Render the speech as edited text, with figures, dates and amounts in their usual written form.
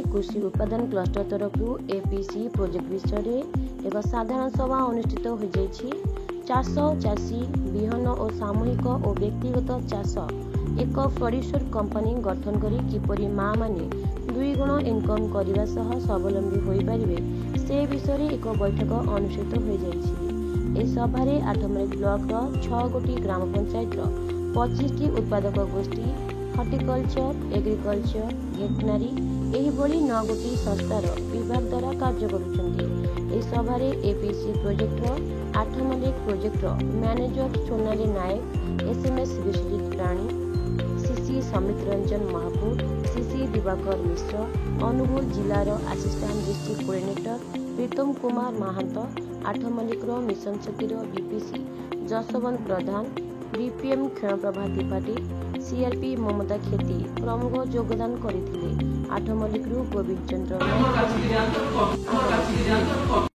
आठमल्लिक कृषि उत्पादन क्लस्टर तरफ एपीसी प्रोजेक्ट विषय एक साधारण सभा अनुष्ठित हो जाइछि। चाष चाषी विहन और सामूहिक और व्यक्तिगत चाष एक प्रोड्यूसर कंपनी गठन करी किपरि माँ माने 2 गुण इनकम करने सह स्वावलंबी हो पारिबे से विषय एक बैठक अनुष्ठित हो जाइछि। इस सभारे आठमल्लिक ब्लॉक 6 गोटी ग्राम पंचायत 25 उत्पादक गोष्ठी हॉर्टिकल्चर एग्रीकल्चर भेटनारी एही भली 9 गोटी संस्थार विभाग द्वारा कार्य करुछन्ति। इस सभारे APC projector Athmallik projector manager Sonali Nayak SMS Biswajit Prani CC Samit Ranjan Mahapur CC Diwakar Mishra Anugul जिलार assistant district coordinator Pritam Kumar Mahant Athmallik mission शक्तिर BPC Jaswant Pradhan BPM Kshanaprabha Tripathi CRP Mamata खेती प्रमुख योगदान करथिले। आठमल्लिक गोविंद चंद्र